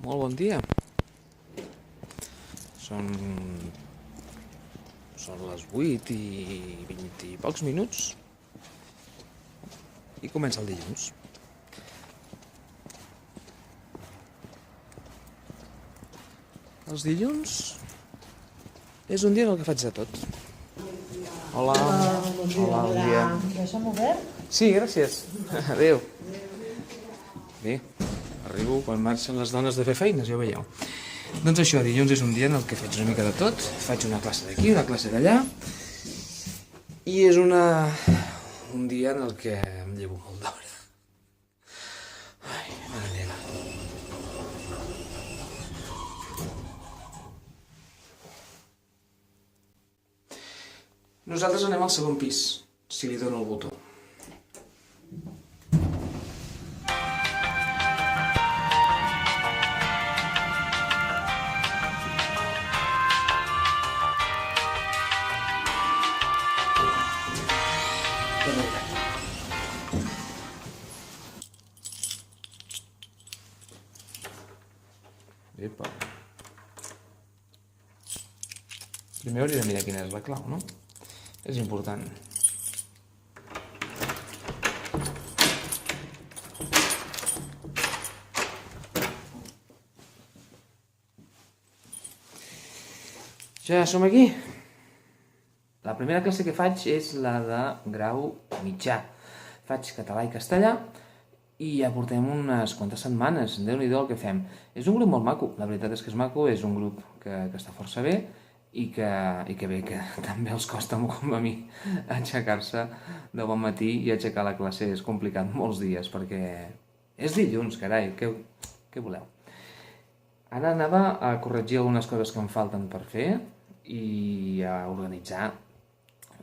Molt bon dia. Són, són les 8 i 20 i pocs minuts i comença el dilluns. Els dilluns és un dia en el que faig de tot. Hola. Hola, bon dia. Deixa'm obert? Sí, gràcies. Adéu. Bé, arribo quan marxen les dones de fer feines, ja ho veieu. Doncs això, dilluns és un dia en el que faig una mica de tot. Faig una classe d'aquí, una classe d'allà. I és un dia en el que em llevo molt d'hora. Ai, mare meva. Nosaltres anem al segon pis, si li dono el botó. Epa. Primer hauria de mirar quina és la clau, no? És important. Ja som aquí. La primera classe que faig és la de grau mitjà. Faig català i castellà i ja portem unes quantes setmanes. Déu-n'hi-do el que fem. És un grup molt maco, la veritat és que és maco, és un grup que està força bé i que bé, que també els costa com a mi aixecar-se de bon matí i aixecar la classe és complicat molts dies perquè és dilluns, carai, què voleu? Ara anava a corregir algunes coses que em falten per fer i a organitzar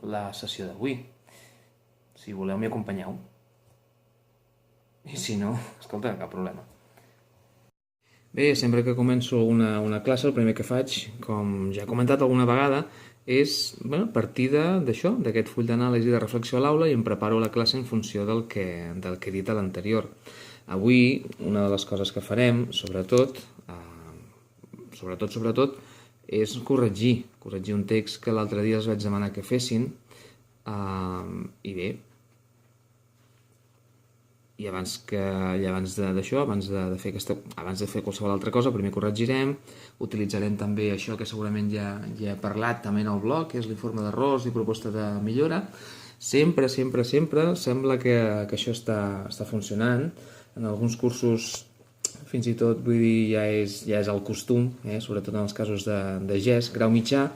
la sessió d'avui. Si voleu m'hi acompanyeu. I si no, escolta, cap problema. Bé, sempre que començo una classe, el primer que faig, com ja he comentat alguna vegada, és partir d'això, d'aquest full d'anàlisi de reflexió a l'aula i em preparo la classe en funció del que he dit a l'anterior. Avui, una de les coses que farem, sobretot, és corregir un text que l'altre dia els vaig demanar que fessin i bé, i abans d'això, abans de fer qualsevol altra cosa, primer corregirem, utilitzarem també això que segurament ja he parlat també en el blog, que és l'informe d'errors i proposta de millora. Sempre sembla que això està funcionant. En alguns cursos, fins i tot, vull dir, ja és el costum, sobretot en els casos de GES, grau mitjà.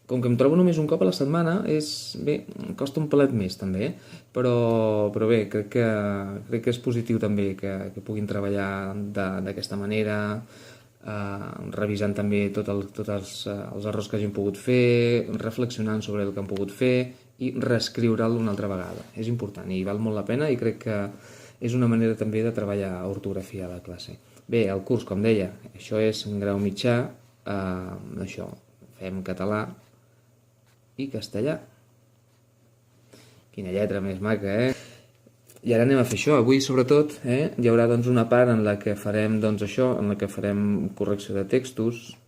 Com que em trobo només un cop a la setmana, em costa un pelet més també, però bé, crec que és positiu també que puguin treballar d'aquesta manera, revisant també tots els errors que hagin pogut fer, reflexionant sobre el que han pogut fer i reescriure'l una altra vegada. És important i val molt la pena i crec que és una manera també de treballar ortografia a la classe. Bé, el curs, com deia, això és un grau mitjà, això, fem català i castellà. Quina lletra més maca, I ara anem a fer això. Avui, sobretot, hi haurà doncs, una part en la que farem això, en la que farem correcció de textos.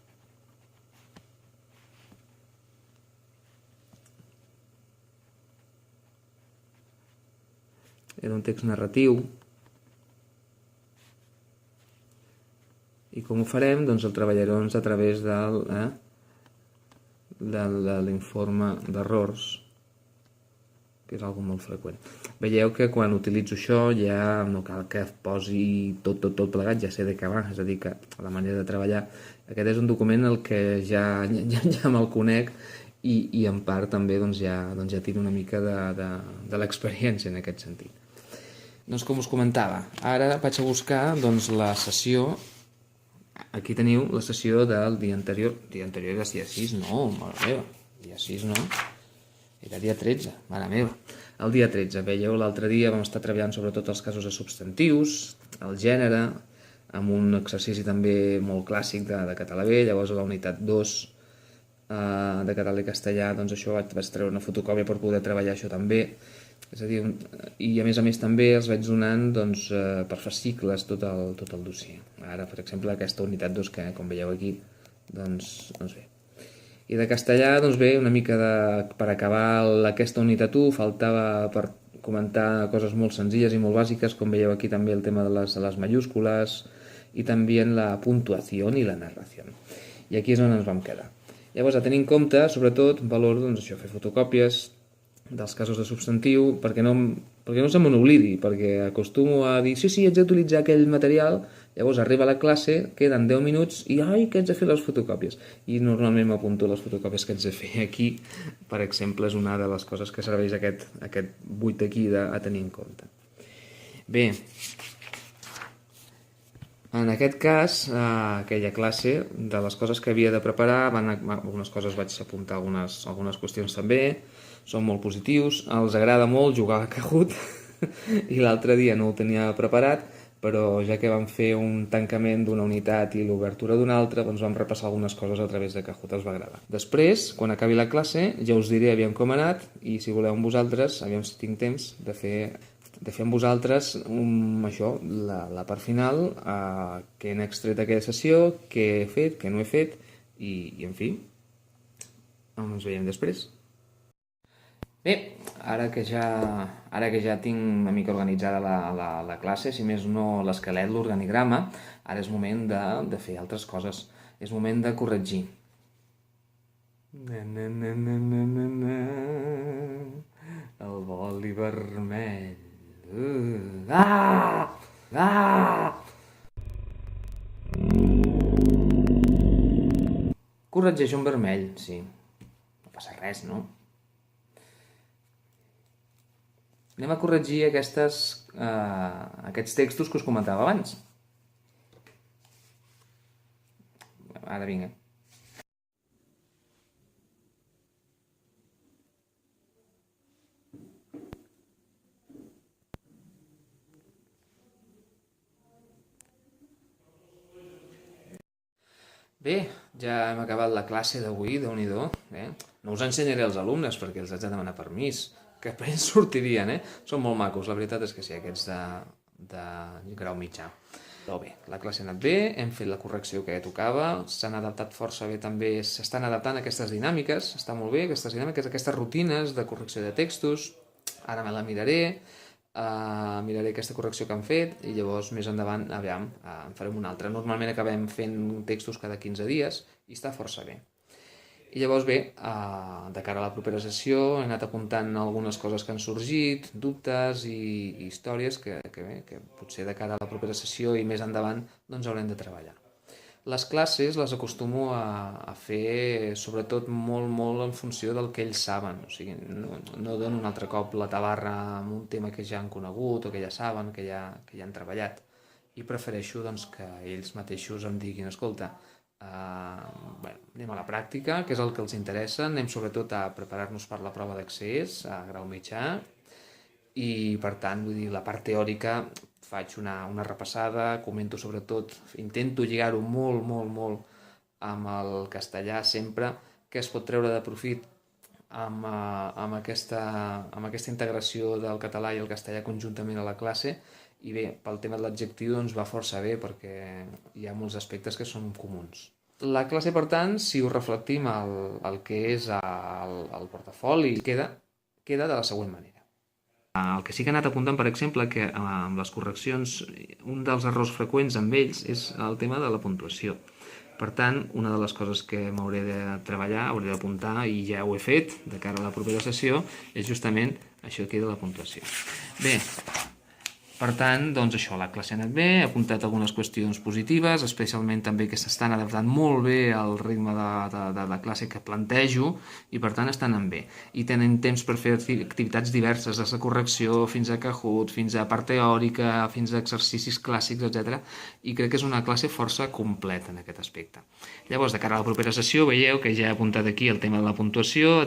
Era un text narratiu. I com ho farem? Doncs el treballarem a través de l'informe d'errors, que és algo molt freqüent. Veieu que quan utilitzo això ja no cal que posi tot plegat, ja sé de què va, és a dir, que la manera de treballar, aquest és un document el que ja me'l conec i en part també ja tiro una mica de l'experiència en aquest sentit. Doncs com us comentava, ara vaig a buscar la sessió. Aquí teniu la sessió del dia anterior. Dia anterior era dia 6, no, mare meva. Dia 6 no. Era dia 13, mare meva. El dia 13, veieu, l'altre dia vam estar treballant sobretot els casos de substantius, el gènere, amb un exercici també molt clàssic de català B. Llavors a la unitat 2 de català i castellà, doncs això vaig treure una fotocòpia per poder treballar això també. És a dir, i a més també els vaig donant doncs, per fascicles tot el dossier. Ara, per exemple, aquesta unitat 2 que, com veieu aquí, doncs bé. I de castellà, doncs bé, una mica per acabar aquesta unitat 1, faltava per comentar coses molt senzilles i molt bàsiques, com veieu aquí també el tema de les mayúscules i també la puntuació i la narració. I aquí és on ens vam quedar. Llavors, a tenir en compte, sobretot, valor, doncs això, fer fotocòpies dels casos de substantiu, perquè no se me n'oblidi, perquè acostumo a dir, sí, haig d'utilitzar aquell material, llavors arriba a la classe, queden 10 minuts i, que haig de fer les fotocòpies. I normalment m'apunto les fotocòpies que haig de fer aquí, per exemple, és una de les coses que serveix aquest buit aquí a tenir en compte. Bé, en aquest cas, aquella classe, de les coses que havia de preparar, algunes coses vaig apuntar algunes qüestions també, són molt positius, els agrada molt jugar a Kahoot i l'altre dia no ho tenia preparat, però ja que vam fer un tancament d'una unitat i l'obertura d'una altra, doncs vam repassar algunes coses a través de Kahoot, els va agradar. Després, quan acabi la classe, ja us diré aviam com ha anat i si voleu amb vosaltres, aviam si tinc temps de fer amb vosaltres això, la part final, què n'he extret d'aquella sessió, què he fet, què no he fet i en fi, ens veiem després. Bé, ara que ja tinc una mica organitzada la classe, si més no l'esquelet, l'organigrama, ara és moment de fer altres coses. És moment de corregir. El boli vermell. Corregeixo en vermell, sí. No passa res, no? Anem a corregir aquests textos que us comentava abans. Ara vinga. Bé, ja hem acabat la classe d'avui, Déu-n'hi-do. No us ensenyaré als alumnes perquè els haig de demanar permís, que per ells sortirien, Són molt macos, la veritat és que sí, aquests de grau mitjà. Però bé, la classe ha anat bé, hem fet la correcció que tocava, s'han adaptat força bé també, s'estan adaptant a aquestes dinàmiques, està molt bé, aquestes dinàmiques, aquestes rutines de correcció de textos, ara me la miraré aquesta correcció que han fet i llavors més endavant, aviam, en farem una altra. Normalment acabem fent textos cada 15 dies i està força bé. I llavors bé, de cara a la propera sessió he anat apuntant algunes coses que han sorgit, dubtes i històries que potser de cara a la propera sessió i més endavant doncs haurem de treballar. Les classes les acostumo a fer sobretot molt en funció del que ells saben, o sigui, no dono un altre cop la tabarra amb un tema que ja han conegut o que ja saben, que ja han treballat, i prefereixo doncs, que ells mateixos em diguin, escolta, anem a la pràctica, que és el que els interessa, anem sobretot a preparar-nos per la prova d'accés a grau mitjà i per tant, vull dir, la part teòrica faig una repassada, comento sobretot, intento lligar-ho molt amb el castellà sempre, que es pot treure de profit amb aquesta integració del català i el castellà conjuntament a la classe. I bé, pel tema de l'adjectiu doncs va força bé perquè hi ha molts aspectes que són comuns. La classe, per tant, si ho reflectim el que és el portafoli, queda de la següent manera. El que sí que he anat apuntant, per exemple, que amb les correccions, un dels errors freqüents amb ells és el tema de la puntuació. Per tant, una de les coses que m'hauré de treballar, hauré d'apuntar, i ja ho he fet de cara a la propera sessió, és justament això aquí de la puntuació. Bé, per tant, doncs això, la classe ha anat bé, he apuntat algunes qüestions positives, especialment també que s'estan adaptant molt bé al ritme de la classe que plantejo i per tant estan anant bé. I tenen temps per fer activitats diverses, des de correcció fins a Kahoot, fins a part teòrica, fins a exercicis clàssics, etc. I crec que és una classe força completa en aquest aspecte. Llavors, de cara a la propera sessió, veieu que ja he apuntat aquí el tema de la puntuació, a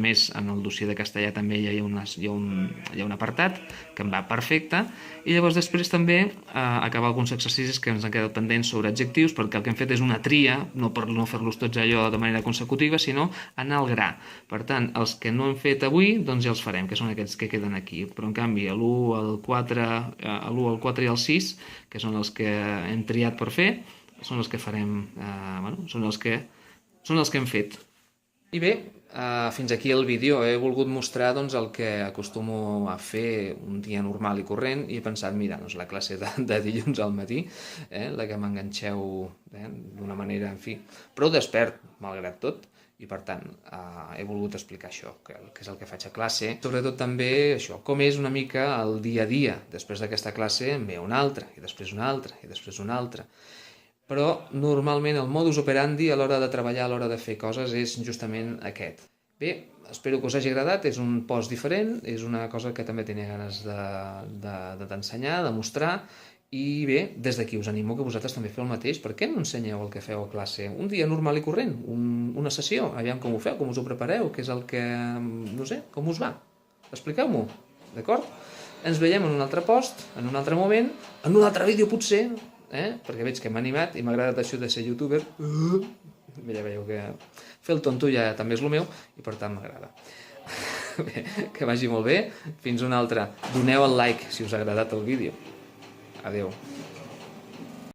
més, en el dossier de castellà també hi ha un apartat que em va perfecte, i llavors després també acabar alguns exercicis que ens han quedat pendents sobre adjectius, perquè el que hem fet és una tria, no per no fer-los tots allò de manera consecutiva, sinó anar al gra. Per tant, els que no hem fet avui, doncs ja els farem, que són aquests que queden aquí. Però en canvi, l'1, el 4, el 4 i el 6, que són els que hem triat per fer, són els que farem, són els que hem fet. I bé, fins aquí el vídeo. He volgut mostrar el que acostumo a fer un dia normal i corrent i he pensat, mira, la classe de dilluns al matí, la que m'enganxeu d'una manera, en fi, prou despert, malgrat tot, i per tant he volgut explicar això, que és el que faig a classe. Sobretot també això, com és una mica el dia a dia. Després d'aquesta classe en ve una altra, i després una altra, i després una altra. Però normalment el modus operandi a l'hora de treballar, a l'hora de fer coses, és justament aquest. Bé, espero que us hagi agradat, és un post diferent, és una cosa que també tenia ganes d'ensenyar, de mostrar, i bé, des d'aquí us animo que vosaltres també feu el mateix. Per què no ensenyeu el que feu a classe? Un dia normal i corrent, una sessió, aviam com ho feu, com us ho prepareu, què és el que... no sé, com us va. Expliqueu-m'ho, d'acord? Ens veiem en un altre post, en un altre moment, en un altre vídeo potser, perquè veig que m'ha animat i m'ha agradat això de ser youtuber. Ja veieu que fer el tonto ja també és el meu i per tant m'agrada. Bé, que vagi molt bé, fins una altra. Doneu el like si us ha agradat el vídeo. Adeu.